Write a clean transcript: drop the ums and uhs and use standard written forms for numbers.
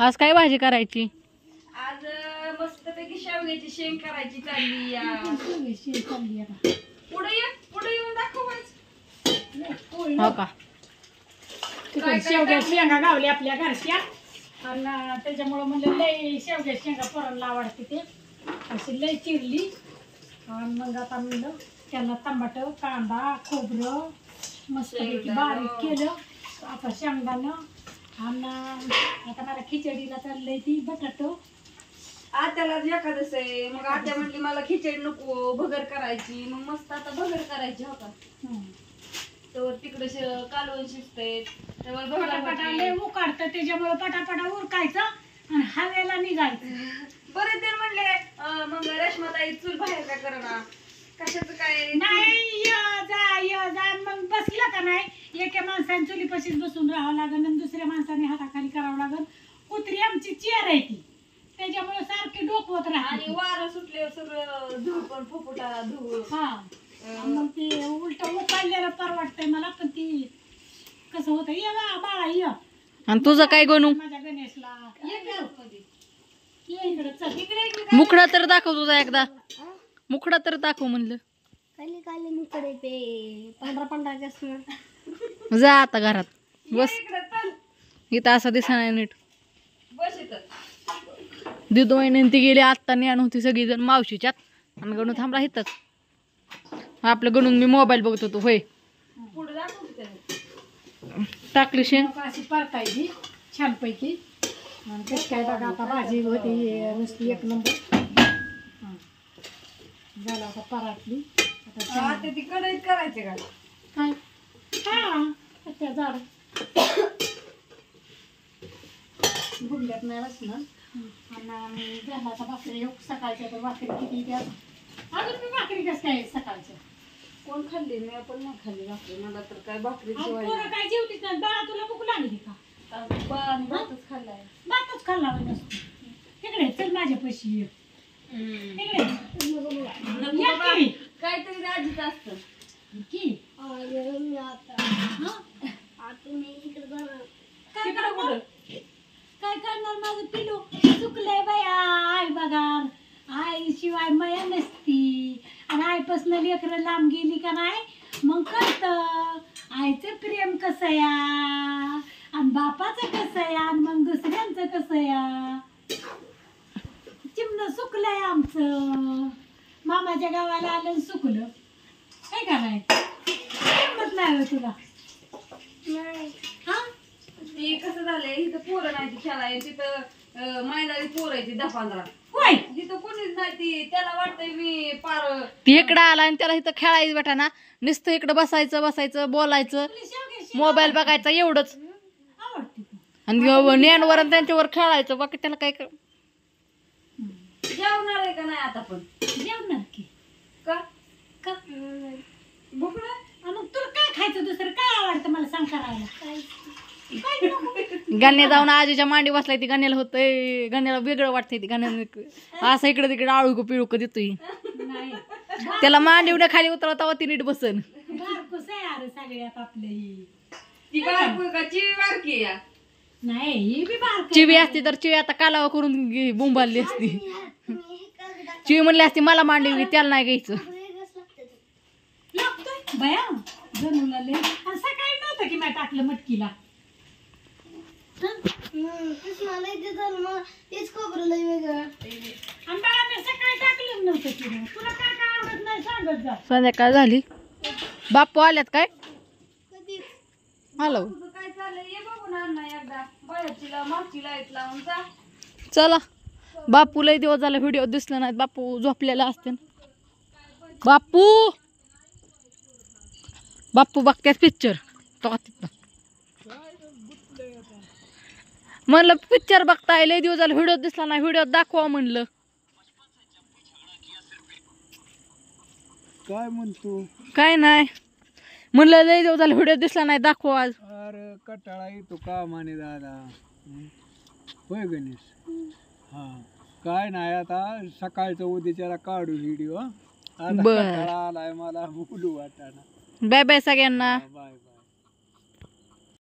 आज काय भाजी करायची? आज मस्तपैकी शेवग्याची शेंग करायची चालली या. पुढे येऊन दाखवायचं. हो का? शेवग्या शेंगा गावली आपल्या घरच्या आणि त्याच्यामुळं म्हणजे लय शेवग्या शेंगा पोरांना आवडते ते अशी लय चिरली आणि मग आता म्हणलं त्याला टमाटर कांदा खोबरं मस्तपैकी बारीक केलं. आता शेंगदाणं आणि आता मला खिचडीला चाललंय ती बटाटो. आत्याला एखादस आहे मग आत्या म्हटली मला खिचडी नको भगर करायची. मग मस्त आता भगर करायची हो का. तर तिकडे कालवण शिजतंय त्यामुळे पटापटा लय उकाडतं त्याच्यामुळे पटापटा उरकायचं आणि हवेला निघायचं. बरेच जण म्हणले मग रेशमाताई चूल बाहेर का करणार कशाचं काय नाही य जा मग बसलं का नाही एका माणसाने चुलीपाशीच बसून राहावं लागेल आणि दुसऱ्या माणसाने हाताखाली करावं लागेल. कुत्री आमची चेअर आहे ती त्याच्यामुळे सारखी डोकवत राहते आणि वारं सुटल्यावर सगळं धूळ पण फुफुटा धूळ. हा मग ते उलट उकाळलेलं परवडतंय मला पण ती कसं होतं ये बाळा ये. आणि तुझं काय गणू? माझ्या गणेशला ये इकडे चल इकडे. मुखडा तर दाखव तुझा एकदा. मुखडा तर दाखव म्हणलं. काली काली मुकडे पे पंधरा पंधरा जा आता घरात बस. इथं असा दिसा नाही नीट. बस इथं दिदू वहिनी ती गेली आत्ता ज्ञान होती सगळी जण मावशीच्यात आणि गणू थांबला इथंच. आपलं गणून मी मोबाईल बघत होतो. होय पुढे दाखव टाकली शेण अशी परतायची छानपैकी आणि त्यात काय बघा आता भाजी होती नुसती एक नंबर झाला आता पराठली. आता ती कढईत करायचे का काय हा त्या झाड गुंड्यात नाही बसणार आणि झाला आता भाकरी सकाळच्या तर भाकरी किती द्या अजून मी भाकरी कसं काय सकाळच्या कोण खाल्ली मी पण नाही खाल्ली भाकरी. मला तर काय भाकरी पोरं काय जेवतीच नाही. बाळा तुला भूक लागली का? भातच खाल्लाय. भातच खाल्ला नसतो. तिकडे चल माझ्या पैशी ये तिकडे काहीतरी आजीच असतं की काय करणार माझं पिलू चुकलंय बाया. आई बघा आई शिवाय माया नसती आणि आईपासून लेकरं लांब गेली का नाही मग कळत आईचं प्रेम कसं या आणि बापाचं कसं या आणि मग दुसऱ्यांचं कसं या. चिमणं सुकलंय आमचं मामाच्या गावाला आलं सुकलं काय करायचं किंमत नाही होय तुला. हा ती कसं झालंय इथं पोरं नाही ती खेळाय तिथं मैदानी पोरं आहे ती 10-15 होय तिथं कोणीच नाही ती. त्याला वाटतंय मी पार ती इकडं आला आणि त्याला इथं खेळायचं बेटा ना. नुसतं इकडं बसायचं बोलायचं मोबाईल बघायचा एवढंच आवडते आणि ज्ञानवर त्यांच्यावर खेळायचं बाकी त्याला काय जेवणार आहे का नाही आता पण जेवणार की का का भूक नाही. मग तुला काय खायचं दुसरं काय आवडतं मला सांग करायला. गाण्या जाऊन आजीच्या मांडी बसलाय ती गाण्याला होतंय. गाण्याला वेगळं वाटतंय ती गाण्याला असं इकडे तिकडे आळू पिळूक देतोय. नाही त्याला मांडीवण्या खाली उतरला तेव्हा ती नीट बसन. बारकोस आहे अरे सगळ्यात आपले ती बारकी का चिवी बारकी या नाही ही बी बारक चिवी असती तर चिवी आता कालावा करून बोंबालली असती. चिवी म्हणली असती मला मांडी त्याला नाही घ्यायचं. लागतोय बया जणूला लय आणि सकाळी नव्हतं की मी टाकलं मटकीला. सकाळी टाकलं नव्हतं की तुला काय काय आवडत नाही सांगत जा. संध्याकाळ झाली. बाप्पू आल्यात काय? हॅलो तुझं काय चाललंय ये बघून आण ना एकदा बाहेरचीला मागची लाईट लावून जा. चला. बाप्पू लय दिवस झाला व्हिडिओ दिसला नाही. बाप्पू झोपलेला असते. बाप्पू बघत्यात पिक्चर तो तिथं म्हणलं पिक्चर बघताय लय दिवस झाला व्हिडिओ दिसला नाही व्हिडिओ दाखवा म्हणलं. काय म्हणतो काय नाही म्हणलं लय दिवस झाला व्हिडिओ दिसला नाही दाखवा आज. अरे कटाळा येतो का माने दादा. होय गणेश हा काय नाही आता सकाळचं उद्याच्याला काढू व्हिडिओ. आता बर कटाळा आलाय मला बोलू वाटाणा. बाय बाय सगळ्यांना. बाय.